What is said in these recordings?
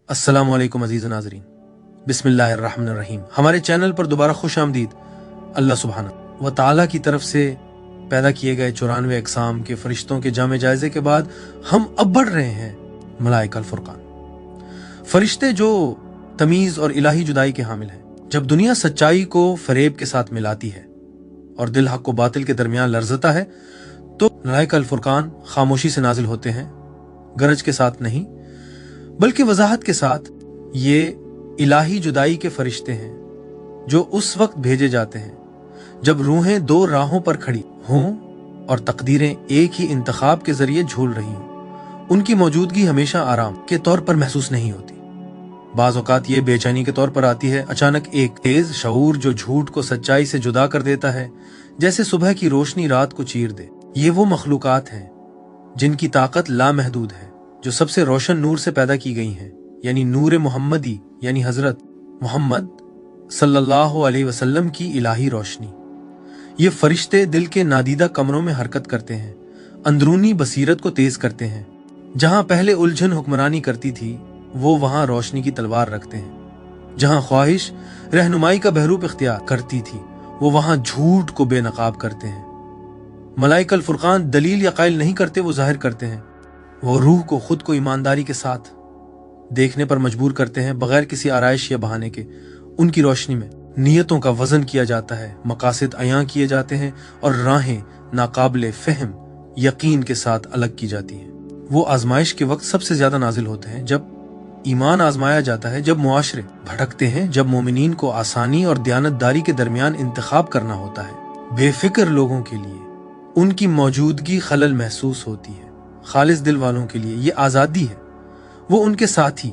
अस्सलामु अलैकुम अजीज नाजरीन, बिस्मिल्लाहिर्रहमानिर्रहीम। हमारे चैनल पर दोबारा खुश आमदीद। अल्लाह सुब्हानहू व तआला की तरफ से पैदा किए गए 94 अक़साम के फरिश्तों के जामे जायजे के बाद हम अब बढ़ रहे हैं मलाइका फुरकान। फरिश्ते जो तमीज़ और इलाही जुदाई के हामिल हैं। जब दुनिया सच्चाई को फरेब के साथ मिलाती है और दिल हक व बातिल के दरमियान लर्जता है, तो मलाइका फुरकान खामोशी से नाजिल होते हैं, गरज के साथ नहीं बल्कि वजाहत के साथ। ये इलाही जुदाई के फरिश्ते हैं जो उस वक्त भेजे जाते हैं जब रूहें दो राहों पर खड़ी हों और तकदीरें एक ही इंतखाब के जरिए झूल रही हों। उनकी मौजूदगी हमेशा आराम के तौर पर महसूस नहीं होती। बाज़ औक़ात ये बेचैनी के तौर पर आती है। अचानक एक तेज शऊर जो झूठ को सच्चाई से जुदा कर देता है, जैसे सुबह की रोशनी रात को चीर दे। ये वो मखलूकात हैं जिनकी ताकत लामहदूद है, जो सबसे रोशन नूर से पैदा की गई हैं, यानी नूर मुहम्मदी, यानी हजरत मोहम्मद सल्लल्लाहु अलैहि वसल्लम की इलाही रोशनी। ये फरिश्ते दिल के नादीदा कमरों में हरकत करते हैं, अंदरूनी बसीरत को तेज करते हैं। जहां पहले उलझन हुक्मरानी करती थी, वो वहां रोशनी की तलवार रखते हैं। जहां ख्वाहिश रहनुमाई का बहरूप इख्तियार करती थी, वो वहां झूठ को बेनकाब करते हैं। मलाइकल फुरकान दलील या कायल नहीं करते, वो जाहिर करते हैं। वो रूह को खुद को ईमानदारी के साथ देखने पर मजबूर करते हैं, बगैर किसी आराइश या बहाने के। उनकी रोशनी में नियतों का वजन किया जाता है, मकासद अयां किए जाते हैं और राहें नाकाबिले फहम यकीन के साथ अलग की जाती हैं। वो आजमाइश के वक्त सबसे ज्यादा नाजिल होते हैं, जब ईमान आजमाया जाता है, जब मुआशरे भटकते हैं, जब मोमिनीन को आसानी और दयानतदारी के दरमियान इंतखाब करना होता है। बेफिक्र लोगों के लिए उनकी मौजूदगी खलल महसूस होती है। खालिस दिल वालों के लिए ये आज़ादी है। वो उनके साथी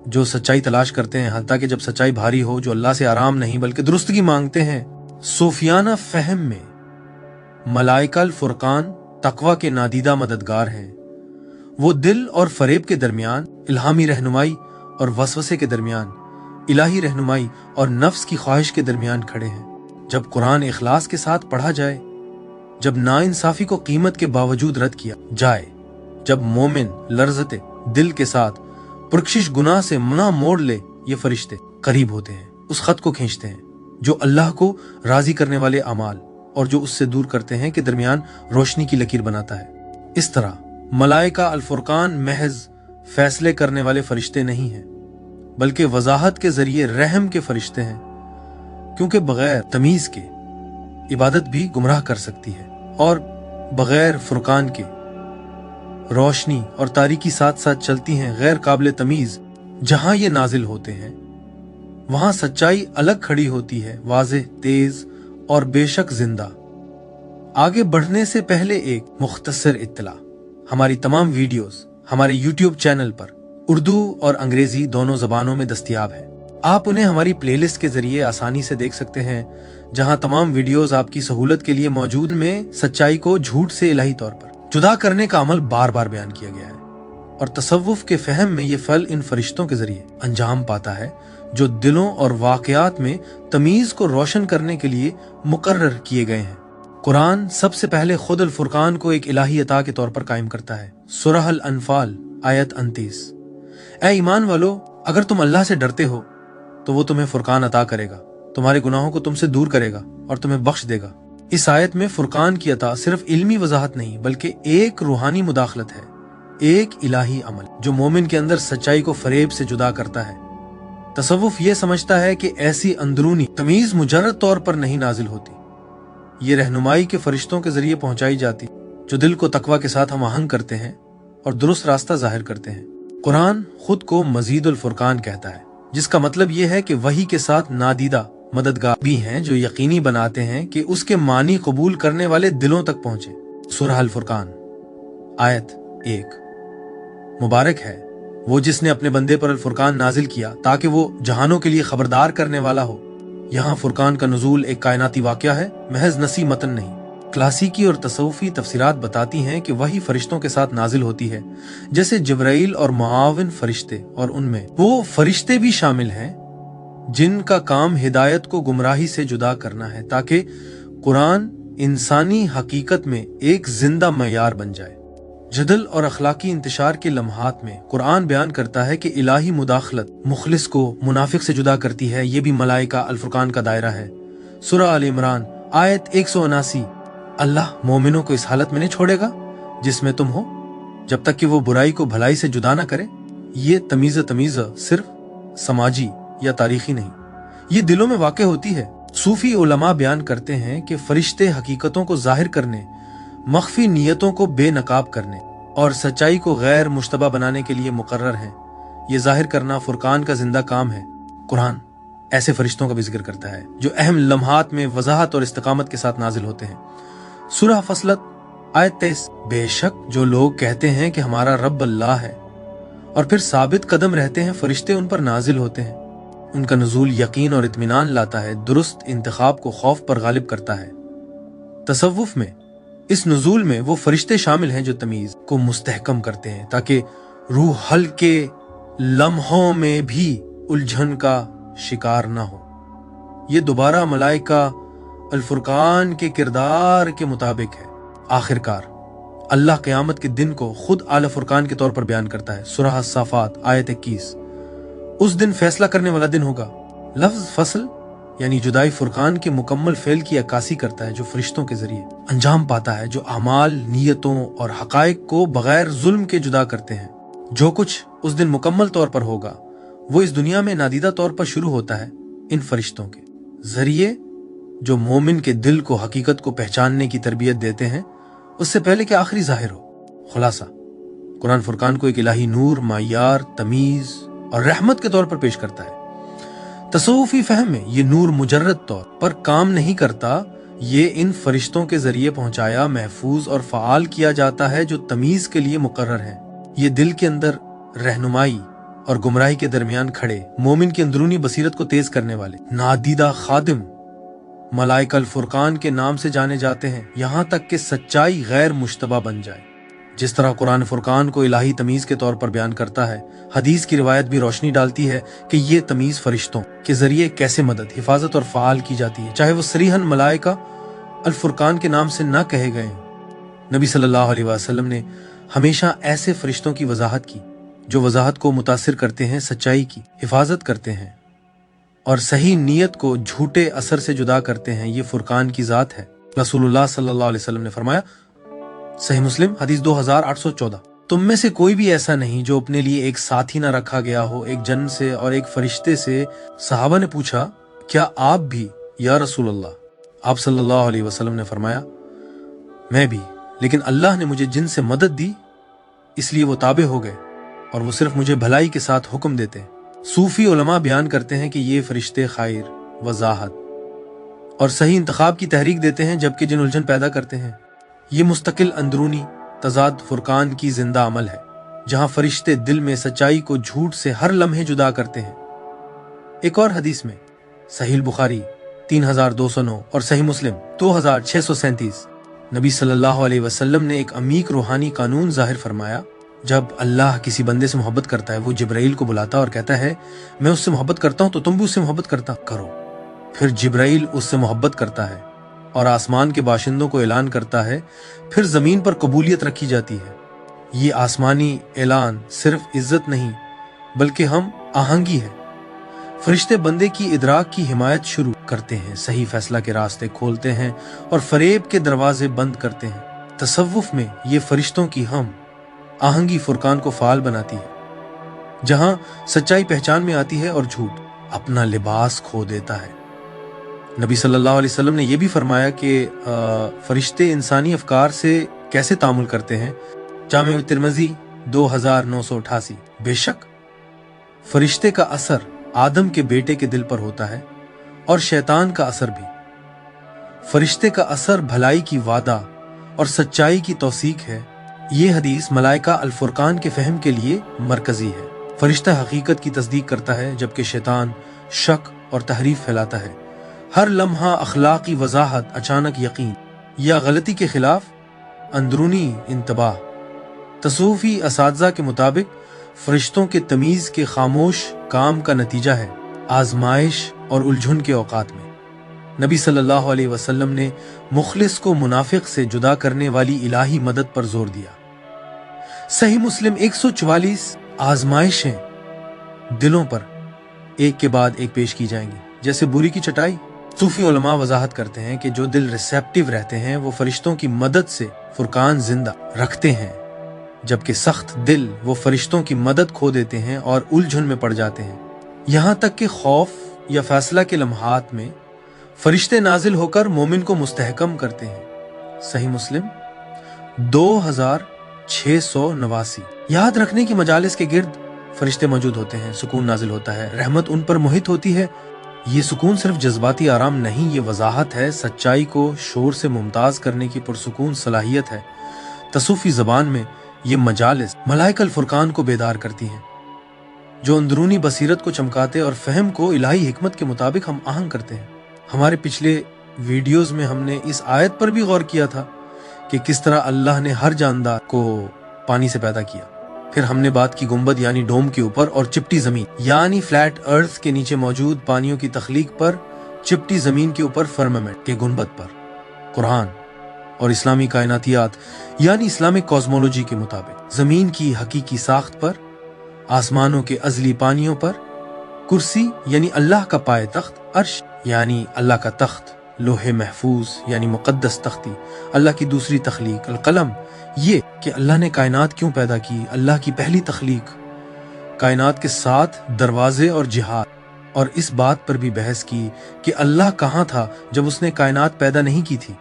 जो सच्चाई तलाश करते हैं, हत्ता कि जब सच्चाई भारी हो, जो अल्लाह से आराम नहीं बल्कि दुरुस्तगी मांगते हैं। सूफियाना फहम में मलाइकल फुरकान तकवा के नादीदा मददगार हैं। वो दिल और फरेब के दरमियान इल्हामी रहनुमाई और वसवसे के दरमियान इलाही रहनुमाई और नफ्स की ख्वाहिश के दरमियान खड़े हैं। जब कुरान इखलास के साथ पढ़ा जाए, जब नाइंसाफी को कीमत के बावजूद रद्द किया जाए, जब मोमिन लर्जते दिल के साथ पुरखशिश गुनाह से मुना मोड़ ले, ये फरिश्ते करीब होते हैं, उस खत को खींचते हैं जो अल्लाह को राजी करने वाले अमाल और जो उससे दूर करते हैं के दरमियान रोशनी की लकीर बनाता है। इस तरह मलाइका अल फुरकान महज फैसले करने वाले फरिश्ते नहीं हैं, बल्कि वजाहत के जरिए रहम के फरिश्ते हैं, क्योंकि बगैर तमीज के इबादत भी गुमराह कर सकती है और बगैर फुरकान के रोशनी और तारीकी साथ साथ चलती हैं। गैर काबिल तमीज जहां ये नाजिल होते हैं, वहां सच्चाई अलग खड़ी होती है, वाज़ेह, तेज और बेशक जिंदा। आगे बढ़ने से पहले एक मुख्तसर इत्तला। हमारी तमाम वीडियोस हमारे यूट्यूब चैनल पर उर्दू और अंग्रेजी दोनों जबानों में दस्तयाब है। आप उन्हें हमारी प्लेलिस्ट के जरिए आसानी से देख सकते हैं, जहां तमाम वीडियोस आपकी सहूलत के लिए मौजूद में सच्चाई को झूठ से इलाही तौर पर जुदा करने का अमल बार बार बयान किया गया है। और तसव्वुफ के फहम में ये फल इन फरिश्तों के जरिए अंजाम पाता है, जो दिलों और वाकयात में तमीज को रोशन करने के लिए मुकर्रर किए गए हैं। कुरान सबसे पहले खुद अल फुरकान को एक इलाही अता के तौर पर कायम करता है। सूरह अल अनफाल आयत 29। ऐ ईमान वालो, अगर तुम अल्लाह से डरते हो तो वो तुम्हें फुरकान अता करेगा, तुम्हारे गुनाहों को तुमसे दूर करेगा और तुम्हें बख्श देगा। इस आयत में फुरकान की अता सिर्फ इल्मी वजाहत नहीं, बल्कि एक रूहानी मुदाखलत है, एक इलाही अमल जो मोमिन के अंदर सच्चाई को फरेब से जुदा करता है। तसव्वुफ ये समझता है कि ऐसी अंदरूनी तमीज मुजर्रद तौर पर नहीं नाजिल होती, ये रहनुमाई के फरिश्तों के जरिए पहुंचाई जाती, जो दिल को तकवा के साथ हम आहंग करते हैं और दुरुस्त रास्ता जाहिर करते हैं। कुरान खुद को मजीदुल फुरकान कहता है, जिसका मतलब यह है कि वही के साथ नादीदा मददगार भी हैं, जो यकीनी बनाते हैं कि उसके मानी कबूल करने वाले दिलों तक पहुंचे। सूरह अल फुरकान आयत 1। मुबारक है वो जिसने अपने बंदे पर अल फुरकान नाजिल किया, ताकि वो जहानों के लिए खबरदार करने वाला हो। यहाँ फुरकान का नुज़ूल एक कायनाती वाक़या है, महज नसी मतन नहीं। क्लासिकी और तसव्वुफी तफसीरात बताती हैं कि वही फरिश्तों के साथ नाजिल होती है, जैसे जिब्राइल और मुआविन फरिश्ते, और उनमें वो फरिश्ते भी शामिल हैं जिनका काम हिदायत को गुमराही से जुदा करना है, ताकि कुरान इंसानी हकीकत में एक जिंदा मयार बन जाए। जदल और अखलाकी इंतशार के लम्हात में कुरान बयान करता है कि इलाही मुदाखलत मुखलिस को मुनाफिक से जुदा करती है। ये भी मलाइका अल फुरकान का दायरा है। सूरह आल इमरान आयत 179। अल्लाह मोमिनों को इस हालत में नहीं छोड़ेगा जिसमें तुम हो, जब तक कि वो बुराई को भलाई से जुदा न करे। ये तमीज़ सिर्फ समाजी या तारीखी नहीं, ये दिलों में वाक़े होती है। सूफी उलमा बयान करते हैं कि फरिश्ते हकीकतों को जाहिर करने, मख्फी नियतों को बेनकाब करने और सच्चाई को गैर मुश्तबा बनाने के लिए मुकर्रर हैं। ये जाहिर करना फुरकान का जिंदा काम है। कुरान ऐसे फरिश्तों का भी जिक्र करता है जो अहम लम्हात में वजाहत और इस्तिकामत के साथ नाजिल होते हैं। सूरह फसलत आयत 23। बेशक जो लोग कहते हैं कि हमारा रब अल्लाह है और फिर साबित कदम रहते हैं, फरिश्ते उन पर नाजिल होते हैं। उनका नुज़ूल यकीन और इत्मीनान लाता है, दुरुस्त इंतखाब को खौफ पर गालिब करता है। तसव्वुफ में इस नुज़ूल में वो फरिश्ते शामिल हैं जो तमीज़ को मुस्तहकम करते हैं ताकि रूह हल्के लम्हों में भी उलझन का शिकार ना हो। ये दोबारा मलाइका अल फुरकान के किरदार के मुताबिक है। आखिरकार अल्लाह क़यामत के दिन को खुद आला फुरकान के तौर पर बयान करता है। सूरह साफात आयत 21। उस दिन फैसला करने वाला दिन होगा। लफ्ज फसल यानी जुदाई फुरकान के मुकम्मल फेल की अक्कासी करता है जो फरिश्तों के जरिए अंजाम पाता है, जो अमाल, नियतों और हकायक को बगैर जुल्म के जुदा करते हैं। जो कुछ उस दिन मुकम्मल तौर पर होगा वो इस दुनिया में नादीदा तौर पर शुरू होता है इन फरिश्तों के जरिए जो मोमिन के दिल को हकीकत को पहचानने की तरबियत देते हैं उससे पहले कि आखिरी जाहिर हो। खुलासा, कुरान फुरकान को एक इलाही नूर, मायार, तमीज और रहमत के तौर पर पेश करता है। तसव्वुफी फहम में ये नूर मुजर्रद तौर पर काम नहीं करता, ये इन फरिश्तों के जरिए पहुंचाया, महफूज और फ़ाल किया जाता है जो तमीज के लिए मुकर्रर हैं। ये दिल के अंदर रहनुमाई और गुमराही के दरमियान खड़े मोमिन की अंदरूनी बसीरत को तेज करने वाले नादीदा खादिम मलाइका अल फुरकान के नाम से जाने जाते हैं, यहाँ तक कि सच्चाई गैर मुश्तबा बन जाए। जिस तरह कुरान फुरकान को इलाही तमीज के तौर पर बयान करता है, हदीस की रिवायत भी रोशनी डालती है कि ये तमीज फरिश्तों के जरिए कैसे मदद, हिफाजत और फ़ाल की जाती है, चाहे वो सरीहन मलाइका अल फुरकान के नाम से न कहे गए। नबी सल्लल्लाहु अलैहि वसल्लम ने हमेशा ऐसे फरिश्तों की वजाहत की जो वजाहत को मुतासिर करते हैं, सच्चाई की हिफाजत करते हैं और सही नीयत को झूठे असर से जुदा करते हैं। ये फुरकान की जात है। रसूलुल्लाह सल्लल्लाहु अलैहि वसल्लम ने फरमाया, सही मुस्लिम हदीस 2814, तुम में से कोई भी ऐसा नहीं जो अपने लिए एक साथी न रखा गया हो, एक जन से और एक फरिश्ते से। सहाबा ने पूछा, क्या आप भी या रसूल अल्लाह? आप सल्लल्लाहु अलैहि वसल्लम ने फरमाया, मैं भी, लेकिन अल्लाह ने मुझे जिन से मदद दी इसलिए वो ताबे हो गए और वो सिर्फ मुझे भलाई के साथ हुक्म देते हैं। सूफी उलमा बयान करते हैं कि ये फरिश्ते खैर, वजाहत और सही इंतखाब की तहरीक देते हैं, जबकि जिन उलझन पैदा करते हैं ये मुस्तकिल अंदरूनी तजाद फुरकान की जिंदा अमल है, जहां फरिश्ते दिल में सच्चाई को झूठ से हर लम्हे जुदा करते हैं। एक और हदीस में सहीह बुखारी 3209 और सही मुस्लिम 2637 नबी सल्लल्लाहु अलैहि वसल्लम ने एक अमीक रूहानी कानून जाहिर फरमाया। जब अल्लाह किसी बंदे से मोहब्बत करता है वो जिब्राइल को बुलाता और कहता है, मैं उससे मोहब्बत करता हूं तो तुम भी उससे मोहब्बत करता करो। फिर जिब्राइल उससे मोहब्बत करता है और आसमान के बाशिंदों को ऐलान करता है, फिर जमीन पर कबूलियत रखी जाती है। ये आसमानी ऐलान सिर्फ इज्जत नहीं बल्कि हम आहंगी है। फरिश्ते बंदे की इदराक की हिमायत शुरू करते हैं, सही फैसला के रास्ते खोलते हैं और फरेब के दरवाजे बंद करते हैं। तसव्वुफ में ये फरिश्तों की हम आहंगी फुरकान को फाल बनाती है, जहां सच्चाई पहचान में आती है और झूठ अपना लिबास खो देता है। नबी सल्लल्लाहु अलैहि वसल्लम ने यह भी फरमाया कि फरिश्ते इंसानी अफकार से कैसे तामुल करते हैं। जामे तिरमिज़ी 2988। बेशक फरिश्ते का असर आदम के बेटे के दिल पर होता है और शैतान का असर भी। फरिश्ते का असर भलाई की वादा और सच्चाई की तौसीक है। ये हदीस मलाइका अल फुरकान के फहम के लिए मरकजी है। फरिश्ता हकीकत की तस्दीक करता है जबकि शैतान शक और तहरीफ फैलाता है। हर लम्हा अखलाकी वजाहत, अचानक यकीन या गलती के खिलाफ अंदरूनी इंतबाह। तसूफी असातिज़ा के मुताबिक फरिश्तों के तमीज़ के खामोश काम का नतीजा है आजमाइश और उलझन के औकात में। नबी सल्लल्लाहु अलैहि वसल्लम ने मुखलिस को मुनाफिक से जुदा करने वाली इलाही मदद पर जोर दिया। सही मुस्लिम 144 आजमाइशें दिलों पर एक के बाद एक पेश की जाएंगी, जैसे बुरी की चटाई। सूफी उलमा वजाहत करते हैं कि जो दिल रिसेप्टिव रहते हैं वो फरिश्तों की मदद से फुरकान जिंदा रखते हैं, जबकि सख्त दिल वो फरिश्तों की मदद खो देते हैं और उलझन में पड़ जाते हैं। यहाँ तक कि खौफ या फैसला के लम्हात में फरिश्ते नाजिल होकर मोमिन को मुस्तहकम करते हैं। सही मुस्लिम 2689। याद रखने की मजालिस के गिर्द फरिश्ते मौजूद होते हैं, सुकून नाजिल होता है, रहमत उन पर मोहित होती है। ये सुकून सिर्फ जज्बाती आराम नहीं, ये वजाहत है, सच्चाई को शोर से मुमताज करने की पुरसुकून सलाहियत है। तसूफी जबान में ये मजालिस मलाइकल फुरकान को बेदार करती हैं, जो अंदरूनी बसीरत को चमकाते और फहम को इलाही हिकमत के मुताबिक हम आहंग करते हैं। हमारे पिछले वीडियोस में हमने इस आयत पर भी गौर किया था कि किस तरह अल्लाह ने हर जानदार को पानी से पैदा किया। फिर हमने बात की गुंबद यानी डोम के ऊपर और चिपटी जमीन यानी फ्लैट अर्थ के नीचे मौजूद पानियों की तख्लीक पर, चिपटी जमीन के ऊपर फर्मामेंट के गुंबद पर। कुरान और इस्लामी कायनातियात यानी इस्लामिक कॉस्मोलॉजी के मुताबिक जमीन की हकीकी साख्त पर, आसमानों के अजली पानियों पर, कुर्सी यानी अल्लाह का पाए तख्त, अर्श यानी अल्लाह का तख्त, लोहे महफूज यानी मुकद्दस तख्ती, अल्लाह की दूसरी तख्लीक, अलकलम, ये कि अल्लाह ने कायनात क्यों पैदा की, अल्लाह की पहली तख्लीक, कायनात के 7 दरवाजे और जिहाद, और इस बात पर भी बहस की कि अल्लाह कहाँ था जब उसने कायनात पैदा नहीं की थी।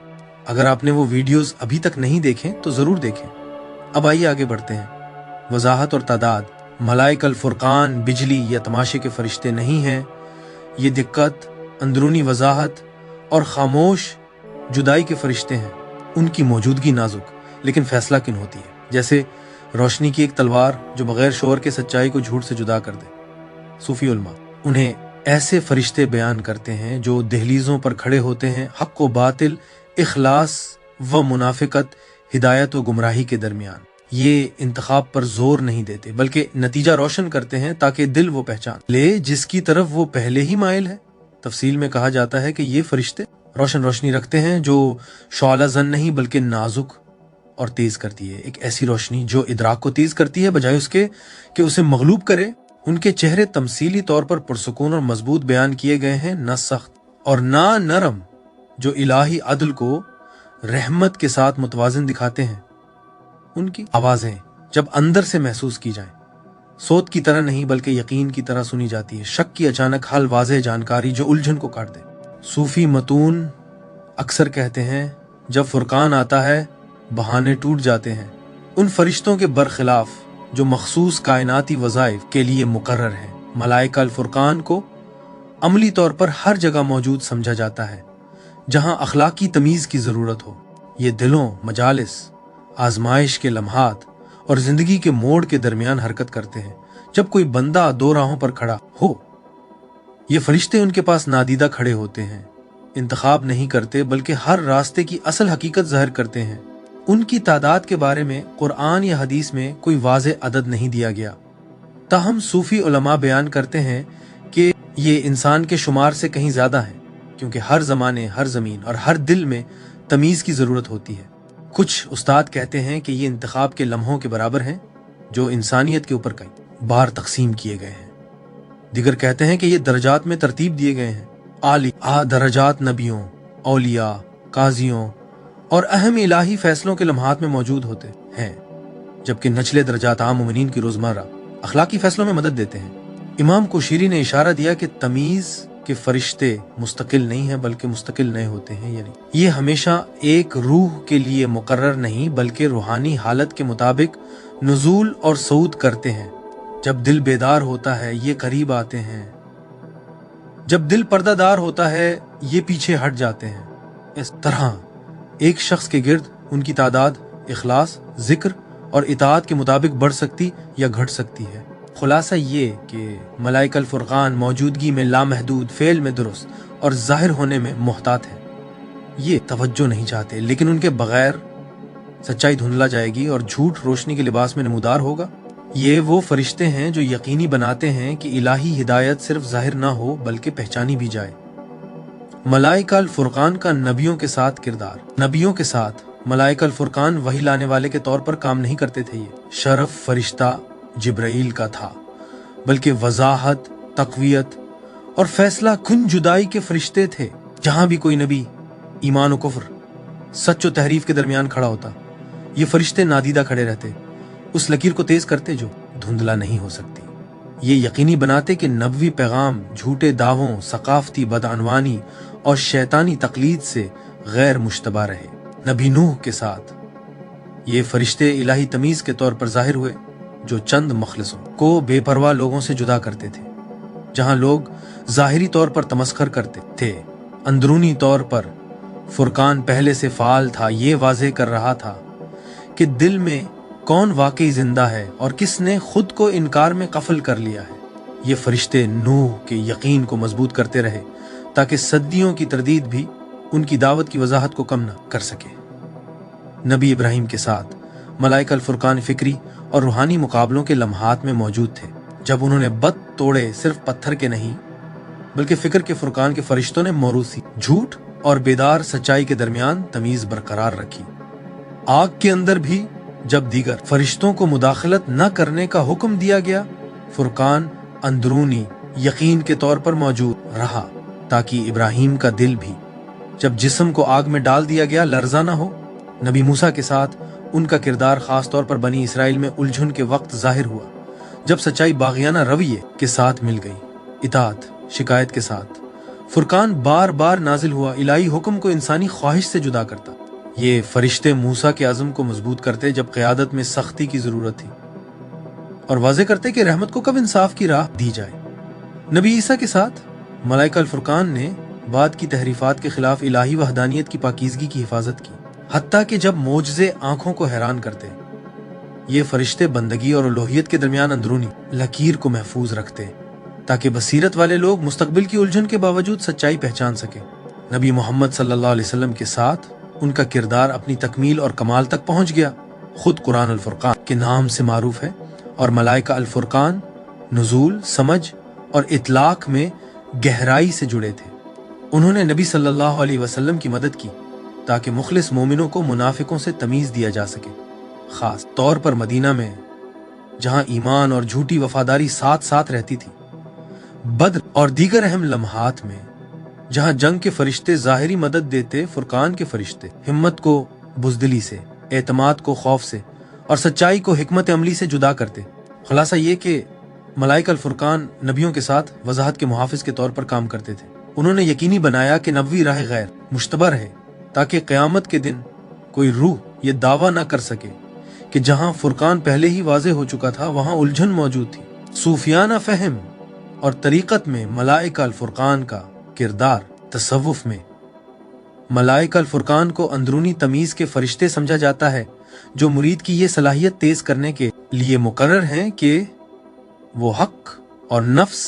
अगर आपने वो वीडियोस अभी तक नहीं देखे तो जरूर देखें। अब आइए आगे बढ़ते हैं। वजाहत और तादाद। मलाइकल फुरकान बिजली या तमाशे के फरिश्ते नहीं हैं। ये दिक्कत, अंदरूनी वजाहत और खामोश जुदाई के फरिश्ते हैं। उनकी मौजूदगी नाजुक लेकिन फैसला किन होती है, जैसे रोशनी की एक तलवार जो बगैर शोर के सच्चाई को झूठ से जुदा कर दे। सूफी उलमा उन्हें ऐसे फरिश्ते बयान करते हैं जो दहलीजों पर खड़े होते हैं, हक व बातिल, इखलास व मुनाफिकत, हिदायत व गुमराही के दरमियान। ये इंतखाब पर जोर नहीं देते बल्कि नतीजा रोशन करते हैं ताकि दिल वो पहचान ले जिसकी तरफ वो पहले ही माइल है। तफसील में कहा जाता है कि ये फरिश्ते रोशनी रखते हैं जो शौला जन नहीं बल्कि नाजुक और तेज करती है। एक ऐसी रोशनी जो इदराक को तेज करती है बजाय उसके कि उसे मगलूब करे। उनके चेहरे तमसीली तौर पर पुरसुकून और मजबूत बयान किए गए हैं, न सख्त और ना नरम, जो इलाही अदल को रहमत के साथ मुतवाजिन दिखाते हैं। उनकी आवाजें जब अंदर से महसूस की जाएं, सोत की तरह नहीं बल्कि यकीन की तरह सुनी जाती है। शक की अचानक हल, वाज़ेह जानकारी जो उलझन को काट दे। सूफी मतून अक्सर कहते हैं जब फुरकान आता है बहाने टूट जाते हैं। उन फरिश्तों के बरखिलाफ जो मखसूस कायनाती वज़ाइफ के लिए मुकर्रर हैं। मलाइका फुरकान को अमली तौर पर हर जगह मौजूद समझा जाता है जहां अखलाकी तमीज़ की ज़रूरत हो। ये दिलों, मजालिस, आजमाइश के लम्हात और जिंदगी के मोड़ के दरमियान हरकत करते हैं। जब कोई बंदा 2 राहों पर खड़ा हो, ये फरिश्ते उनके पास नादीदा खड़े होते हैं, इंतखाब नहीं करते बल्कि हर रास्ते की असल हकीकत ज़ाहिर करते हैं। उनकी तादाद के बारे में कुरान या हदीस में कोई वाज़ेह अदद नहीं दिया गया, ताहम सूफी उलमा बयान करते हैं कि ये इंसान के शुमार से कहीं ज्यादा है, क्योंकि हर जमाने, हर जमीन और हर दिल में तमीज की जरूरत होती है। कुछ उस्ताद कहते हैं कि ये इंतखाब के लम्हों के बराबर हैं जो इंसानियत के ऊर कई बार तकसीम किए गए हैं। दिगर कहते हैं कि ये दर्जात में तरतीब दिए गए हैं। आली दर्जात नबियों, औलिया, काजियों और अहम इलाही फैसलों के लम्हात में मौजूद होते हैं, जबकि नचले दर्जात आम मुमिनीन की रोजमर्रा अखलाकी फैसलों में मदद देते हैं। इमाम कुशीरी ने इशारा दिया कि तमीज के फरिश्ते मुस्तकिल नहीं है बल्कि मुस्तकिल नए होते हैं, यानी ये हमेशा एक रूह के लिए मुकर्रर नहीं बल्कि रूहानी हालत के मुताबिक नुज़ूल और सऊद करते हैं। जब दिल बेदार होता है ये करीब आते हैं, जब दिल पर्दादार होता है ये पीछे हट जाते हैं। इस तरह एक शख्स के गिर्द उनकी तादाद इखलास, जिक्र और इताअत के मुताबिक बढ़ सकती या घट सकती है। खुलासा ये कि मलाइकल फुरकान मौजूदगी में लामहदूद, फेल में दुरुस्त और जाहिर होने में मोहतात है। ये तवज्जो नहीं चाहते, लेकिन उनके बगैर सच्चाई धुंधला जाएगी और झूठ रोशनी के लिबास में नमूदार होगा। ये वो फरिश्ते हैं जो यकीनी बनाते हैं कि इलाही हिदायत सिर्फ जाहिर ना हो बल्कि पहचानी भी जाए। मलाइका फुरकान का नबियों के साथ किरदार। नबियों के साथ ملائکہ الفرقان وحی لانے والے کے طور پر کام نہیں کرتے تھے. یہ شرف فرشتہ جبرائیل کا تھا، بلکہ وضاحت، تقویت اور فیصلہ کن جدائی کے فرشتے تھے. جہاں بھی کوئی نبی ایمان و کفر، سچ و تحریف کے درمیان کھڑا ہوتا، یہ فرشتے نادیدہ کھڑے رہتے، اس لکیر کو تیز کرتے جو دھندلا نہیں ہو سکتی. یہ یقینی بناتے کہ نبوی پیغام جھوٹے دعووں، ثقافتی بدعنوانی اور شیطانی تقلید سے غیر مشتبہ رہے. نبی نوح کے ساتھ یہ فرشتے الہی تمیز کے طور پر ظاہر ہوئے جو چند مخلصوں کو بے پرواہ لوگوں سے جدا کرتے تھے. جہاں لوگ ظاہری طور پر تمسخر کرتے تھے، اندرونی طور پر فرقان پہلے سے فعال تھا. یہ واضح کر رہا تھا کہ دل میں کون واقعی زندہ ہے اور کس نے خود کو انکار میں قفل کر لیا ہے. یہ فرشتے نوح کے یقین کو مضبوط کرتے رہے تاکہ صدیوں کی تردید بھی ان کی دعوت کی وضاحت کو کم نہ کر سکے. نبی ابراہیم کے ساتھ ملائکہ الفرقان فکری اور روحانی مقابلوں کے لمحات میں موجود تھے. جب انہوں نے بت توڑے، صرف پتھر کے نہیں بلکہ فکر کے فرقان کے فرشتوں نے موروثی جھوٹ اور بیدار سچائی کے درمیان تمیز برقرار رکھی. آگ کے اندر بھی جب دیگر فرشتوں کو مداخلت نہ کرنے کا حکم دیا گیا، فرقان اندرونی یقین کے طور پر موجود رہا تاکہ ابراہیم کا دل بھی جب جسم کو آگ میں ڈال دیا گیا لرزا نہ ہو. نبی موسیٰ کے ساتھ ان کا کردار خاص طور پر بنی اسرائیل میں الجھن کے وقت ظاہر ہوا، جب سچائی باغیانہ رویے کے ساتھ مل گئی، اطاعت شکایت کے ساتھ. فرقان بار بار نازل ہوا، الہی حکم کو انسانی خواہش سے جدا کرتا. یہ فرشتے موسیٰ کے عزم کو مضبوط کرتے جب قیادت میں سختی کی ضرورت تھی، اور واضح کرتے کہ رحمت کو کب انصاف کی راہ دی جائے. نبی عیسیٰ کے ساتھ ملائکہ الفرقان نے بعد کی تحریفات کے خلاف الہی وحدانیت کی پاکیزگی کی حفاظت کی، حتیٰ کہ جب معجزے آنکھوں کو حیران کرتے. یہ فرشتے بندگی اور الوہیت کے درمیان اندرونی لکیر کو محفوظ رکھتے تاکہ بصیرت والے لوگ مستقبل کی الجھن کے باوجود سچائی پہچان سکیں. نبی محمد صلی اللہ علیہ وسلم کے ساتھ ان کا کردار اپنی تکمیل اور کمال تک پہنچ گیا. خود قرآن الفرقان کے نام سے معروف ہے، اور ملائکہ الفرقان نزول، سمجھ اور اطلاق میں گہرائی سے جڑے تھے. انہوں نے نبی صلی اللہ علیہ وسلم کی مدد کی تاکہ مخلص مومنوں کو منافقوں سے تمیز دیا جا سکے، خاص طور پر مدینہ میں جہاں ایمان اور جھوٹی وفاداری ساتھ ساتھ رہتی تھی. بدر اور دیگر اہم لمحات میں جہاں جنگ کے فرشتے ظاہری مدد دیتے، فرقان کے فرشتے ہمت کو بزدلی سے، اعتماد کو خوف سے اور سچائی کو حکمت عملی سے جدا کرتے. خلاصہ یہ کہ ملائکہ الفرقان نبیوں کے ساتھ وضاحت کے محافظ کے طور پر کام کرتے تھے. انہوں نے یقینی بنایا کہ نبوی راہ غیر مشتبہ رہے تاکہ قیامت کے دن کوئی روح یہ دعویٰ نہ کر سکے کہ جہاں فرقان پہلے ہی واضح ہو چکا تھا وہاں الجھن موجود تھی. صوفیانہ فہم اور طریقت میں ملائکہ الفرقان کا کردار. تصوف میں ملائکہ الفرقان کو اندرونی تمیز کے فرشتے سمجھا جاتا ہے جو مرید کی یہ صلاحیت تیز کرنے کے لیے مقرر ہیں کہ وہ حق اور نفس،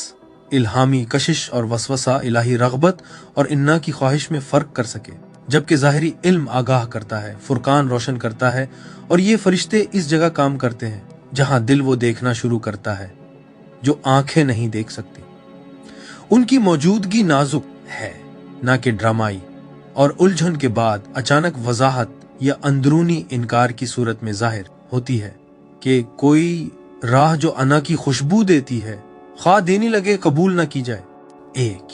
الہامی کشش اور وسوسہ، الہی رغبت اور انا کی خواہش میں فرق کر سکے. جبکہ ظاہری علم آگاہ کرتا ہے، فرقان روشن کرتا ہے، اور یہ فرشتے اس جگہ کام کرتے ہیں جہاں دل وہ دیکھنا شروع کرتا ہے جو آنکھیں نہیں دیکھ سکتی. ان کی موجودگی نازک ہے نہ کہ ڈرامائی، اور الجھن کے بعد اچانک وضاحت یا اندرونی انکار کی صورت میں ظاہر ہوتی ہے کہ کوئی راہ جو انا کی خوشبو دیتی ہے، خواہ دینی لگے قبول نہ کی جائے. ایک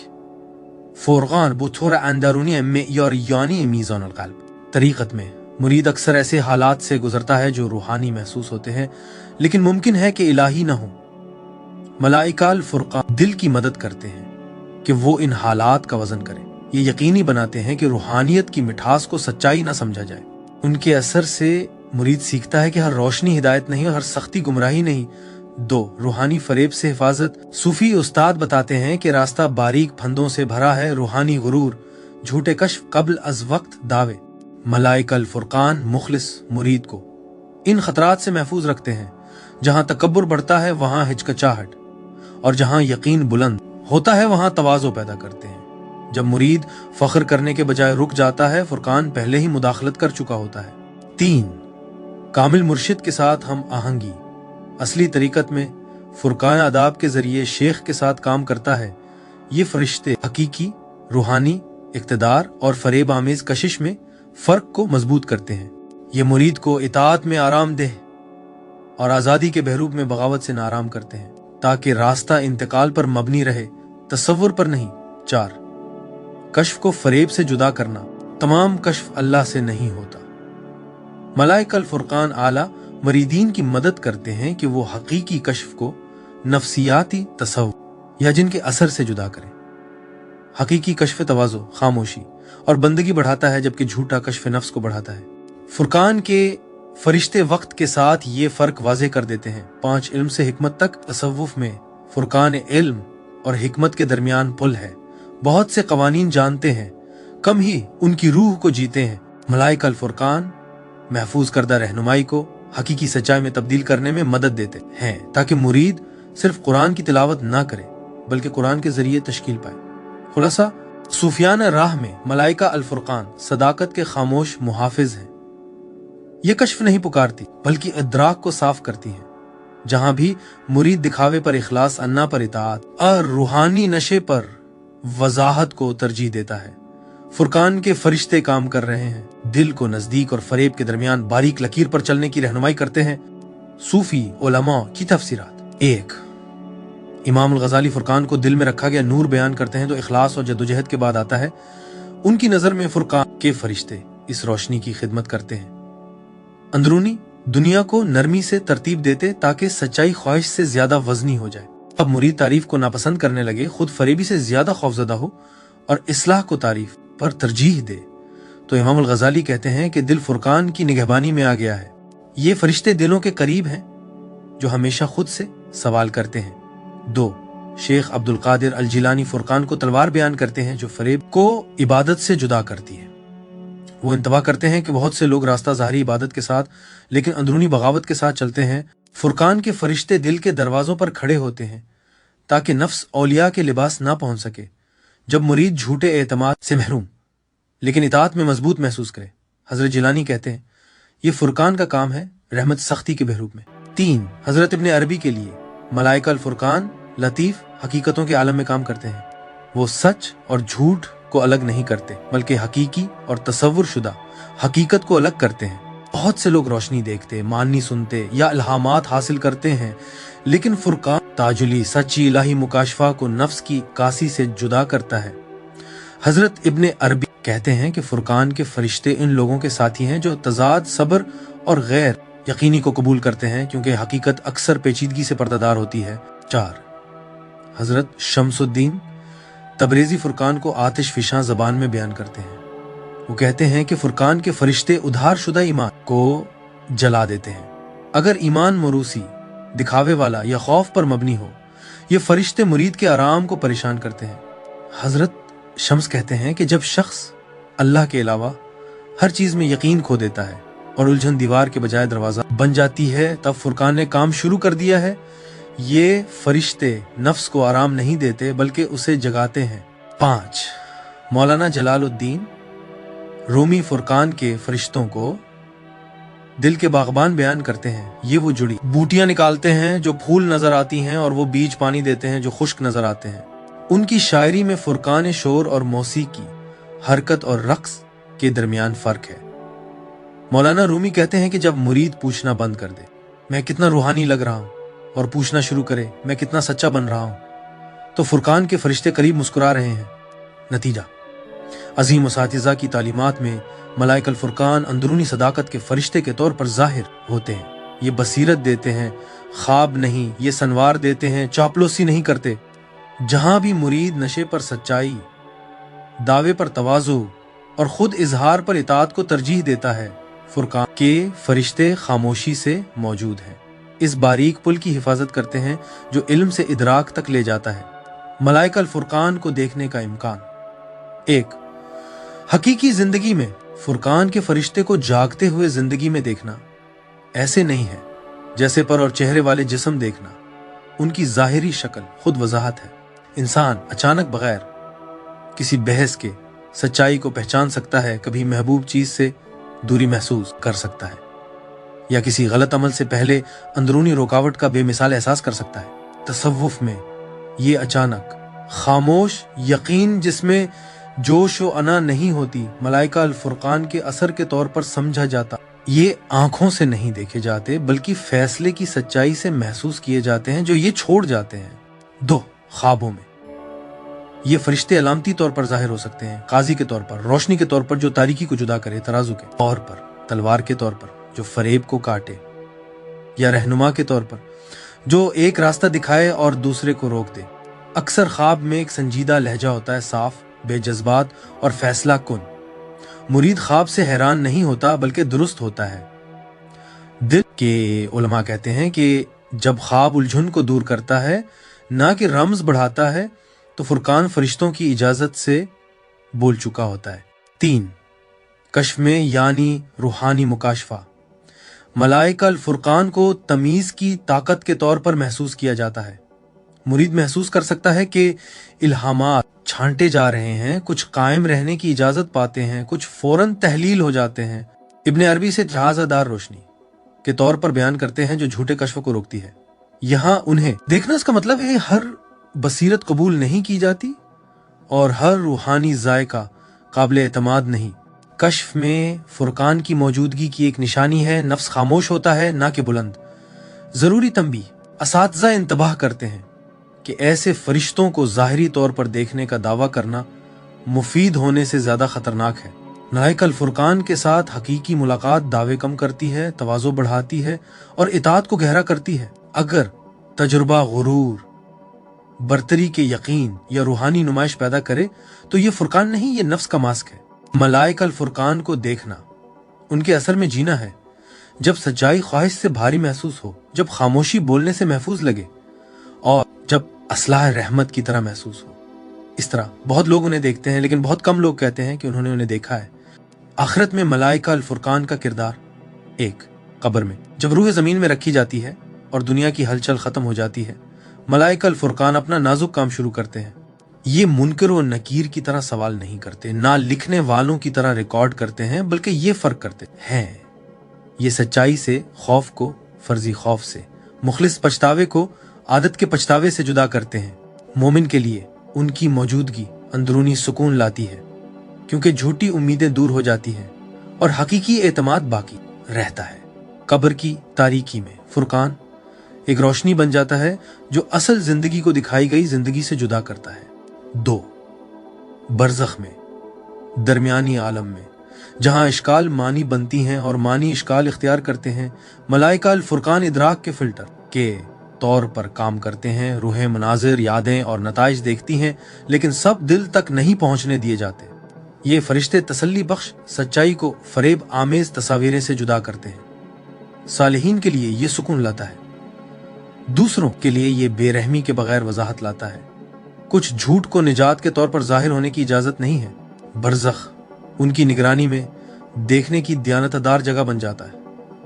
فرقان بطور اندرونی معیاریانی میزان القلب. طریقت میں مرید اکثر ایسے حالات سے گزرتا ہے جو روحانی محسوس ہوتے ہیں لیکن ممکن ہے کہ الہی نہ ہوں. ملائکہ الفرقان دل کی مدد کرتے ہیں کہ وہ ان حالات کا وزن کرے. یہ یقینی بناتے ہیں کہ روحانیت کی مٹھاس کو سچائی نہ سمجھا جائے. ان کے اثر سے مرید سیکھتا ہے کہ ہر روشنی ہدایت نہیں اور ہر سختی گمراہی نہیں. 2. روحانی فریب سے حفاظت. صوفی استاد بتاتے ہیں کہ راستہ باریک پھندوں سے بھرا ہے، روحانی غرور، جھوٹے کشف، قبل از وقت دعوے. ملائکہ الفرقان مخلص مرید کو ان خطرات سے محفوظ رکھتے ہیں. جہاں تکبر بڑھتا ہے وہاں ہچکچاہٹ، اور جہاں یقین بلند ہوتا ہے وہاں تواضع پیدا کرتے ہیں. جب مرید فخر کرنے کے بجائے رک جاتا ہے، فرقان پہلے ہی مداخلت کر چکا ہوتا ہے. 3. کامل مرشد کے ساتھ ہم آہنگی. اصلی طریقت میں فرقان آداب کے ذریعے شیخ کے ساتھ کام کرتا ہے. یہ فرشتے حقیقی روحانی اقتدار اور فریب آمیز کشش میں फ़र्क को मजबूत करते हैं। ये मुरीद को इताअत में आरामदेह और आज़ादी के बहरूप में बगावत से नाराम करते हैं, ताकि रास्ता इंतकाल पर मबनी रहे, तसव्वुर पर नहीं। 4, कश्फ को फरेब से जुदा करना। तमाम कश्फ अल्लाह से नहीं होता। मलाइकल फुरकान आला मरीदीन की मदद करते हैं कि वो हकीकी कश्फ को नफ्सियाती तसव्वुर या जिनके असर से जुदा करें। हकीकी कश्फ तवाज़ु खामोशी और बंदगी बढ़ाता है, जबकि झूठा कश्फ नफ्स को बढ़ाता है। फुरकान के फरिश्ते वक्त के साथ ये फर्क वाज़े कर देते हैं। 5, इल्म से हिकमत तक। तसव्वुफ में फुरकान इल्म और हिकमत के दरमियान पुल है। बहुत से कवानीन जानते हैं, कम ही उनकी रूह को जीते हैं। मलाइकल फुरकान महफूज करदा रहनुमाई को हकीकी सच्चाई में तब्दील करने में मदद देते हैं, ताकि मुरीद सिर्फ कुरान की तिलावत ना करे बल्कि कुरान के जरिए तश्कील पाए। खुलासा, सूफियाना राह में मलाइका अल फुरकान सदाकत के खामोश मुहाफिज हैं। ये कश्फ नहीं पुकारती बल्कि इद्राक को साफ करती हैं। जहां भी मुरीद दिखावे पर इखलास, अन्ना पर इताअत और रूहानी नशे पर वजाहत को तरजीह देता है, फुरकान के फरिश्ते काम कर रहे हैं। दिल को नजदीक और फरेब के दरमियान बारीक लकीर पर चलने की रहनुमाई करते हैं। सूफी उलमा की तफसीरात। 1, इमाम गजाली फुरकान को दिल में रखा गया नूर बयान करते हैं, जो इखलास और जद्दोजहद के बाद आता है। उनकी नजर में फुरकान के फरिश्ते इस रोशनी की खिदमत करते हैं, अंदरूनी दुनिया को नरमी से तरतीब देते ताकि सच्चाई ख्वाहिश से ज्यादा वजनी हो जाए। अब मुरीद तारीफ को नापसंद करने लगे, खुद फरेबी से ज्यादा खौफजदा हो और इस्लाह को तारीफ पर तरजीह दे, तो इमाम गजाली कहते हैं कि दिल फुरकान की निगहबानी में आ गया है। ये फरिश्ते दिलों के करीब हैं जो हमेशा खुद से सवाल करते हैं। 2, शेख अब्दुल कादिर अल जिलानी फुरकान को तलवार बयान करते हैं, जो फरेब को इबादत से जुदा करती है। वो इंतबा करते हैं कि बहुत से लोग रास्ता ज़ाहिरी इबादत के साथ लेकिन अंदरूनी बगावत के साथ चलते हैं। फुरकान के फरिश्ते दिल के दरवाजों पर खड़े होते हैं ताकि नफ्स औलिया के लिबास ना पहुंच सके। जब मुरीद झूठे एतमाद से महरूम लेकिन इताअत में मजबूत महसूस करे, हजरत जिलानी कहते हैं ये फुरकान का काम है, रहमत सख्ती के बहरूप में। 3, हजरत इब्ने अरबी के लिए मलाइकल फुरकान लतीफ हकीकतों के आलम में काम करते हैं। वो सच और झूठ को अलग नहीं करते बल्कि हकीकी और तसव्वुर शुदा हकीकत को अलग करते हैं। बहुत से लोग रोशनी देखते, मानी सुनते या इल्हामात हासिल करते हैं, लेकिन फुरकान ताजुली सच्ची इलाही मुकाशफा को नफ्स की कासी से जुदा करता है। हजरत इब्ने अरबी कहते हैं कि फुरकान के फरिश्ते इन लोगों के साथी हैं जो तजाद, सब्र और गैर यकीनी को कबूल करते हैं, क्योंकि हकीकत अक्सर पेचीदगी से पर्दादार होती है। 4, हजरत शम्सुद्दीन तबरेजी फुरकान को आतिश फिशां जबान में बयान करते हैं। वो कहते हैं कि फुरकान के फरिश्ते उधार शुदा ईमान को जला देते हैं। अगर ईमान मरूसी, दिखावे वाला या खौफ पर मबनी हो, ये फरिश्ते मुरीद के आराम को परेशान करते हैं। हजरत शम्स कहते हैं कि जब शख्स अल्लाह के अलावा हर चीज में यकीन खो देता है और उलझन दीवार के बजाय दरवाजा बन जाती है, तब फुरकान ने काम शुरू कर दिया है। ये फरिश्ते नफ्स को आराम नहीं देते बल्कि उसे जगाते हैं। 5, मौलाना जलालुद्दीन रूमी फुरकान के फरिश्तों को दिल के बागबान बयान करते हैं। ये वो जुड़ी बूटियां निकालते हैं जो फूल नजर आती हैं और वो बीज पानी देते हैं जो खुश्क नजर आते हैं। उनकी शायरी में फुरकान शोर और मौसीकी, हरकत और रक्स के दरमियान फर्क है। मौलाना रूमी कहते हैं कि जब मुरीद पूछना बंद कर दे मैं कितना रूहानी लग रहा हूं और पूछना शुरू करे मैं कितना सच्चा बन रहा हूं, तो फुरकान के फरिश्ते करीब मुस्कुरा रहे हैं। नतीजा, अजीम उसातिज़ा की तालीमात में मलाइकल फुरकान अंदरूनी सदाकत के फरिश्ते के तौर पर जाहिर होते हैं। ये बसीरत देते हैं, ख्वाब नहीं, ये सनवार देते हैं, चापलूसी नहीं करते। जहां भी मुरीद नशे पर सच्चाई, दावे पर तवाज़ु और खुद इजहार पर इताअत को तरजीह देता है, फुरकान के फरिश्ते खामोशी से मौजूद हैं। इस बारीक पुल की हिफाजत करते हैं जो इल्म से इदराक तक ले जाता है। मलाइकल फुरकान को देखने का इम्कान। 1, हकीकी जिंदगी में फुरकान के फरिश्ते को जागते हुए जिंदगी में देखना ऐसे नहीं है जैसे पर और चेहरे वाले जिस्म देखना। उनकी जाहिरी शक्ल खुद वजाहत है। इंसान अचानक बगैर किसी बहस के सच्चाई को पहचान सकता है, कभी महबूब चीज से दूरी महसूस कर सकता है या किसी गलत अमल से पहले अंदरूनी रुकावट का बेमिसाल एहसास कर सकता है। तसव्वुफ में ये अचानक खामोश यकीन जिसमें जोश व अना नहीं होती, मलाइका अल फुरकान के असर के तौर पर समझा जाता। ये आंखों से नहीं देखे जाते बल्कि फैसले की सच्चाई से महसूस किए जाते हैं जो ये छोड़ जाते हैं। 2. ख्वाबों में ये फरिश्ते अलामती तौर पर जाहिर हो सकते हैं, काजी के तौर पर, रोशनी के तौर पर जो तारीकी को जुदा करे, तराजू के तौर पर, तलवार के तौर पर जो फरेब को काटे, या रहनुमा के तौर पर जो एक रास्ता दिखाए और दूसरे को रोक दे। अक्सर ख्वाब में एक संजीदा लहजा होता है, साफ, बेजज्बात और फैसला कुन। मुरीद ख्वाब से हैरान नहीं होता बल्कि दुरुस्त होता है। दिल के उलमा कहते हैं कि जब ख्वाब उलझन को दूर करता है ना कि रमज बढ़ाता है तो फुरकान फरिश्तों की इजाजत से बोल चुका होता है। 3. कश्फ में यानी रूहानी मुकाशफा मलाइका अल फुरकान को तमीज की ताकत के तौर पर महसूस किया जाता है। मुरीद महसूस कर सकता है कि इल्हामात छांटे जा रहे हैं, कुछ कायम रहने की इजाजत पाते हैं, कुछ फौरन तहलील हो जाते हैं। इब्ने अरबी से जहाज़दार रोशनी के तौर पर बयान करते हैं जो झूठे कश्फ को रोकती है। यहाँ उन्हें देखना इसका मतलब है हर बसीरत कबूल नहीं की जाती और हर रूहानी जायका काबिल एतमाद नहीं। कश्फ में फुरकान की मौजूदगी की एक निशानी है, नफ्स खामोश होता है ना कि बुलंद। जरूरी तंबीह, असातिज़ा इंतबाह करते हैं कि ऐसे फरिश्तों को ज़ाहिरी तौर पर देखने का दावा करना मुफीद होने से ज्यादा खतरनाक है। मलाइका अल फुरकान के साथ हकीकी मुलाकात दावे कम करती है, तवाज़ो बढ़ाती है और इताअत को गहरा करती है। अगर तजुर्बा गुरूर, बरतरी के यकीन या रूहानी नुमाइश पैदा करे तो ये फुरकान नहीं, ये नफ्स का मास्क है। मलाइका अल फुरकान को देखना उनके असर में जीना है। जब सच्चाई ख्वाहिश से भारी महसूस हो, जब खामोशी बोलने से महफूज लगे और जब असलाह रहमत की तरह महसूस हो। इस तरह बहुत लोग उन्हें देखते हैं लेकिन बहुत कम लोग कहते हैं कि उन्होंने उन्हें देखा है। आखिरत में मलाइका अल फुरकान का किरदार 1. कब्र में जब रूह जमीन में रखी जाती है और दुनिया की हलचल खत्म हो जाती है, मलाइका अल फुरकान अपना नाजुक काम शुरू करते हैं। ये मुनकर और नकीर की तरह सवाल नहीं करते, ना लिखने वालों की तरह रिकॉर्ड करते हैं, बल्कि ये फर्क करते हैं ये सच्चाई से खौफ को फर्जी खौफ से, मुखलिस पछतावे को आदत के पछतावे से जुदा करते हैं। मोमिन के लिए उनकी मौजूदगी अंदरूनी सुकून लाती है क्योंकि झूठी उम्मीदें दूर हो जाती हैं और हकीकी एतमाद बाकी रहता है। कब्र की तारीकी में फुरकान एक रोशनी बन जाता है जो असल जिंदगी को दिखाई गई जिंदगी से जुदा करता है। 2. बरज़ख में दरमियानी आलम में जहां इश्काल मानी बनती हैं और मानी इश्काल इख्तियार करते हैं, मलाइका अल फुरकान इदराक के फिल्टर के तौर पर काम करते हैं। रूहें मनाजिर, यादें और नताइज देखती हैं लेकिन सब दिल तक नहीं पहुंचने दिए जाते। ये फरिश्ते तसल्ली बख्श सच्चाई को फरेब आमेज तस्वीरें से जुदा करते हैं। सालिहीन के लिए ये सुकून लाता है, दूसरों के लिए ये बेरहमी के बगैर वजाहत लाता है। कुछ झूठ को निजात के तौर पर जाहिर होने की इजाजत नहीं है। बरज़ख उनकी निगरानी में देखने की दयानतदार जगह बन जाता है।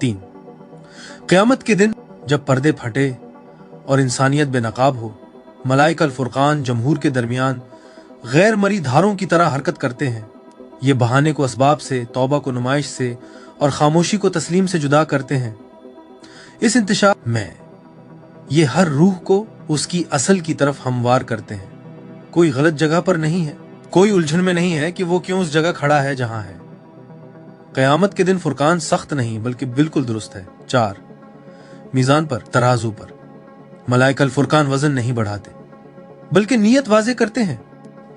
3. क़यामत के दिन जब पर्दे फटे और इंसानियत बेनकाब हो, मलाइका अल फुरकान जमहूर के दरमियान गैर मरी धारों की तरह हरकत करते हैं। ये बहाने को असबाब से, तौबा को नुमाइश से और खामोशी को तस्लीम से जुदा करते हैं। इस इंतशार में ये हर रूह को उसकी असल की तरफ हमवार करते हैं। कोई गलत जगह पर नहीं है, कोई उलझन में नहीं है कि वो क्यों उस जगह खड़ा है जहां है। क़यामत के दिन फुरकान सख्त नहीं बल्कि बिल्कुल दुरुस्त है। 4. मीज़ान पर, तराजू पर मलाइका अल फुरकान वजन नहीं बढ़ाते बल्कि नीयत वाज़े करते हैं।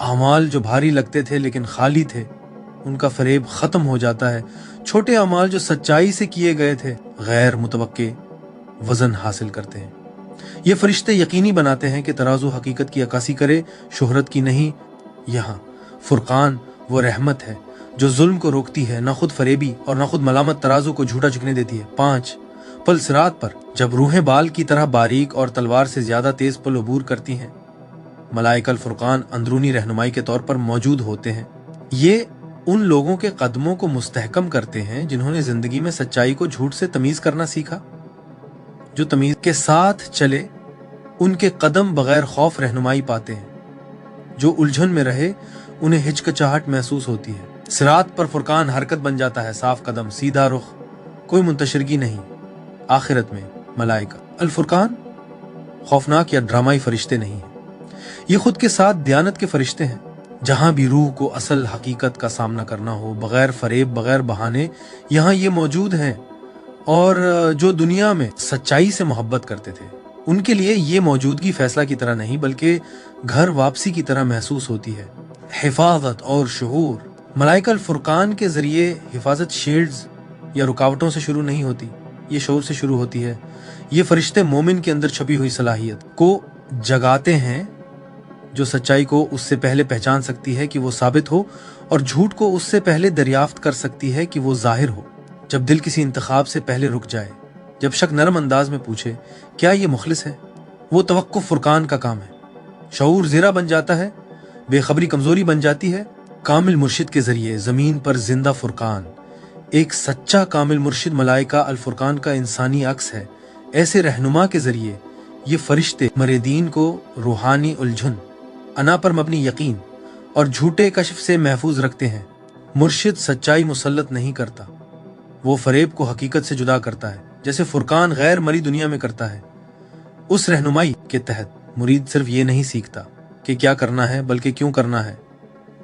अमाल जो भारी लगते थे लेकिन खाली थे, उनका फरेब खत्म हो जाता है। छोटे अमाल जो सच्चाई से किए गए थे, गैर मुतवक्के वजन हासिल करते हैं। ये फरिश्ते यकीनी बनाते हैं कि तराजू हकीकत की अक्कासी करे, शोहरत की नहीं। यहाँ फुरकान वो रहमत है जो जुल्म को रोकती है, ना खुद फरेबी और ना खुद मलामत तराजू को झूठा झुकने देती है। 5. पल सिरात पर जब रूहें बाल की तरह बारीक और तलवार से ज्यादा तेज पल अबूर करती हैं, मलाइका अल फुरकान अंदरूनी रहनुमाई के तौर पर मौजूद होते हैं। ये उन लोगों के कदमों को मुस्तहकम करते हैं जिन्होंने जिंदगी में सच्चाई को झूठ से तमीज करना सीखा। जो तमीज के साथ चले उनके कदम बगैर खौफ रहनुमाई पाते हैं। जो उलझन में रहे उन्हें हिचकिचाहट महसूस होती है। सिरात पर फुरकान हरकत बन जाता है, साफ कदम, सीधा रुख, कोई मुंतशिरगी नहीं। आखिरत में मलाइका अल फुरकान खौफनाक या ड्रामाई फरिश्ते नहीं हैं, ये खुद के साथ दयानत के फरिश्ते हैं। जहां भी रूह को असल हकीकत का सामना करना हो, बगैर फरेब, बगैर बहाने, यहाँ ये मौजूद हैं। और जो दुनिया में सच्चाई से मोहब्बत करते थे, उनके लिए ये मौजूदगी फैसला की तरह नहीं बल्कि घर वापसी की तरह महसूस होती है। हिफाजत और शुऊर, मलाइका फुरकान के जरिए हिफाजत शील्ड्स या रुकावटों से शुरू नहीं होती, ये शऊर से शुरू होती है। ये फरिश्ते मोमिन के अंदर छपी हुई सलाहियत को जगाते हैं, जो सच्चाई को उससे पहले पहचान सकती है कि वो साबित हो, और झूठ को उससे पहले दरियाफ्त कर सकती है कि वो जाहिर हो। जब दिल किसी इंतखाब से पहले रुक जाए, जब शक नरम अंदाज में पूछे क्या ये मुखलिस है, वो तवक्कुफ फुरकान का काम है। शऊर ज़ीरा बन जाता है, बेखबरी कमजोरी बन जाती है। कामिल मुर्शिद के जरिए जमीन पर जिंदा फुरकान, एक सच्चा कामिल मुर्शिद मलाइका अल फुरकान का इंसानी अक्स है। ऐसे रहनुमा के जरिए ये फरिश्ते मरीदीन को रूहानी उलझन, अना पर मबनी यकीन और झूठे कश्फ से महफूज रखते हैं। मुर्शिद सच्चाई मुसल्लत नहीं करता, वो फरेब को हकीकत से जुदा करता है, जैसे फुरकान गैर मरी दुनिया में करता है। उस रहनुमाई के तहत मुरीद सिर्फ ये नहीं सीखता कि क्या करना है, बल्कि क्यों करना है,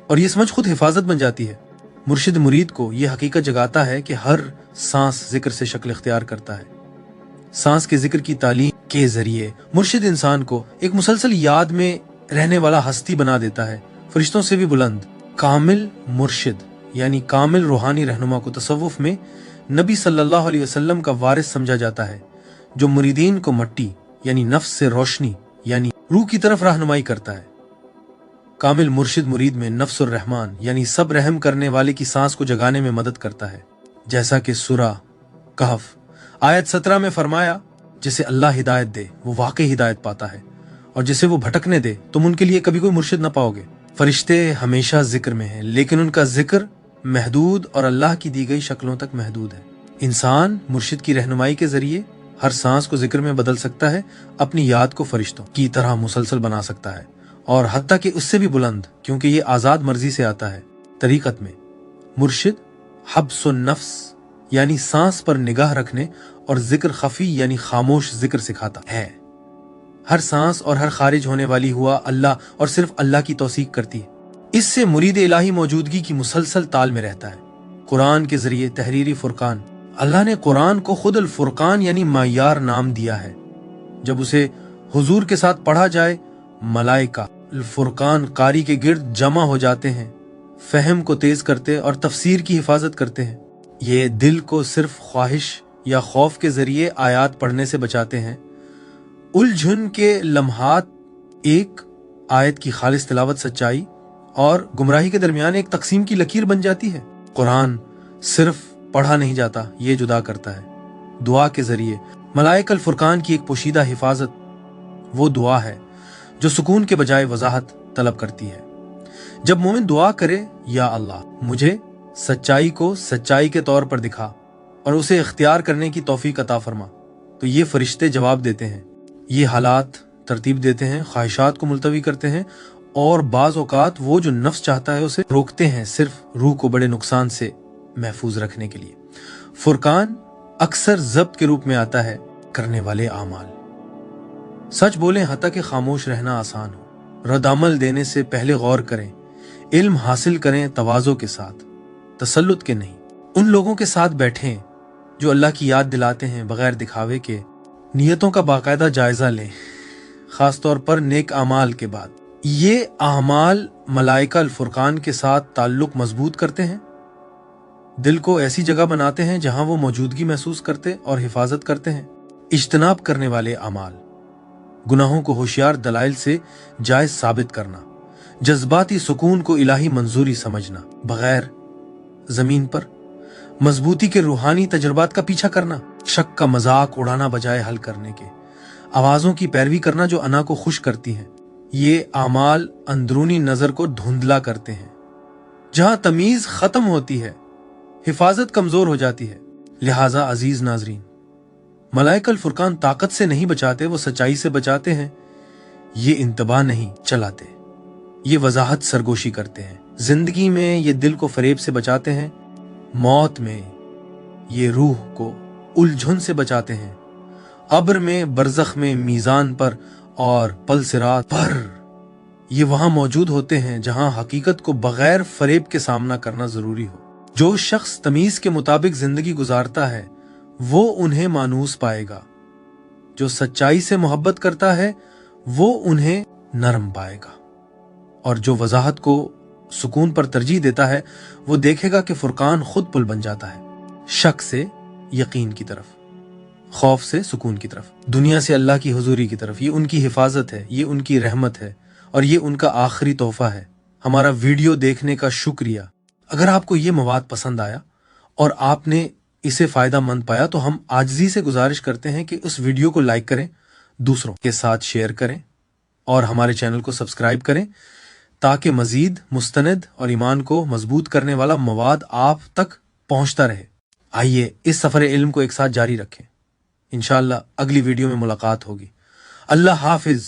और ये समझ खुद हिफाजत बन जाती है। मुर्शिद मुरीद को ये हकीकत जगाता है कि हर सांस जिक्र से शक्ल इख्तियार करता है। सांस के जिक्र की तालीम के जरिए मुर्शिद इंसान को एक मुसलसल याद में रहने वाला हस्ती बना देता है, फरिश्तों से भी बुलंद। कामिल मुर्शिद यानी कामिल रूहानी रहनुमा को तसव्वुफ में नबी सल्लल्लाहु अलैहि वसल्लम का वारिस समझा जाता है, जो मुरीदीन को मट्टी यानी नफ्स से रोशनी यानी रूह की तरफ रहनुमाई करता है। कामिल मुर्शिद मुरीद में नफ्सुर रहमान यानी सब रहम करने वाले की सांस को जगाने में मदद करता है, जैसा कि सूरा कहफ आयत 17 में फरमाया, जिसे अल्लाह हिदायत दे वो वाकई हिदायत पाता है, और जिसे वो भटकने दे तुम उनके लिए कभी कोई मुर्शिद न पाओगे। फरिश्ते हमेशा जिक्र में हैं, लेकिन उनका जिक्र महदूद और अल्लाह की दी गई शक्लों तक महदूद है। इंसान मुर्शिद की रहनुमाई के जरिए हर सांस को जिक्र में बदल सकता है, अपनी याद को फरिश्तों की तरह मुसलसल बना सकता है, और हत्ता कि उससे भी बुलंद, क्योंकि ये आजाद मर्जी से आता है। तरीकत में मुर्शिद हब्सुन नफ्स यानी सांस पर निगाह रखने और जिक्र खफी यानी खामोश जिक्र सिखाता है। हर सांस और हर खारिज होने वाली हुआ अल्लाह और सिर्फ अल्लाह की तौसीक करती है। इससे मुरीद इलाही मौजूदगी की मुसलसल ताल में रहता है। कुरान के जरिए तहरीरी फुरकान, अल्लाह ने कुरान को खुद अल फुरकान यानी मायार नाम दिया है। जब उसे हुजूर के साथ पढ़ा जाए, मलाइका अल फुरकान कारी के गिर्द जमा हो जाते हैं, फहम को तेज करते और तफसीर की हिफाजत करते हैं। ये दिल को सिर्फ ख्वाहिश या खौफ के जरिए आयात पढ़ने से बचाते हैं। उलझन के लम्हात एक आयत की खालिस तिलावत सच्चाई और गुमराही के दरमियान एक तकसीम की लकीर बन जाती है। कुरान सिर्फ पढ़ा नहीं जाता, ये जुदा करता है। दुआ के जरिए मलाइका अल फुरकान की एक पोशीदा हिफाजत वो दुआ है जो सुकून के बजाय वजाहत तलब करती है। जब मोमिन दुआ करे, या अल्लाह मुझे सच्चाई को सच्चाई के तौर पर दिखा और उसे इख्तियार करने की तौफीक अता फरमा, तो ये फरिश्ते जवाब देते हैं। ये हालात तरतीब देते हैं, ख्वाहिशात को मुलतवी करते हैं, और बाज़ औक़ात वो जो नफ्स चाहता है उसे रोकते हैं, सिर्फ रूह को बड़े नुकसान से महफूज रखने के लिए। फुरकान अक्सर ज़ब्त के रूप में आता है करने वाले आमाल। सच बोलें हत्ता कि खामोश रहना आसान हो। रद्द-अमल देने से पहले गौर करें। इल्म हासिल करें तवाज़ो के साथ, तसल्लुत के नहीं। उन लोगों के साथ बैठें जो अल्लाह की याद दिलाते हैं बगैर दिखावे के। नियतों का बाकायदा जायजा लें, खास तौर पर नेक आमाल के बाद। ये आमाल मलाइका अल फुरकान के साथ ताल्लुक मजबूत करते हैं, दिल को ऐसी जगह बनाते हैं जहां वो मौजूदगी महसूस करते और हिफाजत करते हैं। इज्तनाब करने वाले अमाल, गुनाहों को होशियार दलाइल से जायज साबित करना, जज्बाती सुकून को इलाही मंजूरी समझना, बगैर जमीन पर मजबूती के रूहानी तजर्बात का पीछा करना, शक का मजाक उड़ाना बजाय हल करने के, आवाजों की पैरवी करना जो अना को खुश करती हैं। ये आमाल अंदरूनी नजर को धुंधला करते हैं। जहां तमीज खत्म होती है, हिफाजत कमजोर हो जाती है। लिहाजा अजीज नाजरीन, मलाइका अल फुरकान ताकत से नहीं बचाते, वो सच्चाई से बचाते हैं। ये इंतबा नहीं चलाते, ये वजाहत सरगोशी करते हैं। जिंदगी में ये दिल को फरेब से बचाते हैं, मौत में ये रूह को उलझन से बचाते हैं, अब्र में, बरज़ख में, मीज़ान पर और पल सिरात पर یہ وہاں موجود ہوتے ہیں جہاں حقیقت کو بغیر فریب کے سامنا کرنا ضروری ہو۔ جو شخص تمیز کے مطابق زندگی گزارتا ہے وہ انہیں مانوس پائے گا، جو سچائی سے محبت کرتا ہے وہ انہیں نرم پائے گا، اور جو وضاحت کو سکون پر ترجیح دیتا ہے وہ دیکھے گا کہ فرقان خود پل بن جاتا ہے، شک سے یقین کی طرف، خوف سے سکون کی طرف، دنیا سے اللہ کی حضوری کی طرف۔ یہ ان کی حفاظت ہے، یہ ان کی رحمت ہے، اور یہ ان کا آخری تحفہ ہے۔ ہمارا ویڈیو دیکھنے کا شکریہ۔ اگر آپ کو یہ مواد پسند آیا اور آپ نے اسے فائدہ مند پایا تو ہم عاجزی سے گزارش کرتے ہیں کہ اس ویڈیو کو لائک کریں، دوسروں کے ساتھ شیئر کریں اور ہمارے چینل کو سبسکرائب کریں تاکہ مزید مستند اور ایمان کو مضبوط کرنے والا مواد آپ تک پہنچتا رہے۔ آئیے اس سفر علم کو ایک ساتھ جاری رکھیں۔ انشاءاللہ اگلی ویڈیو میں ملاقات ہوگی۔ اللہ حافظ۔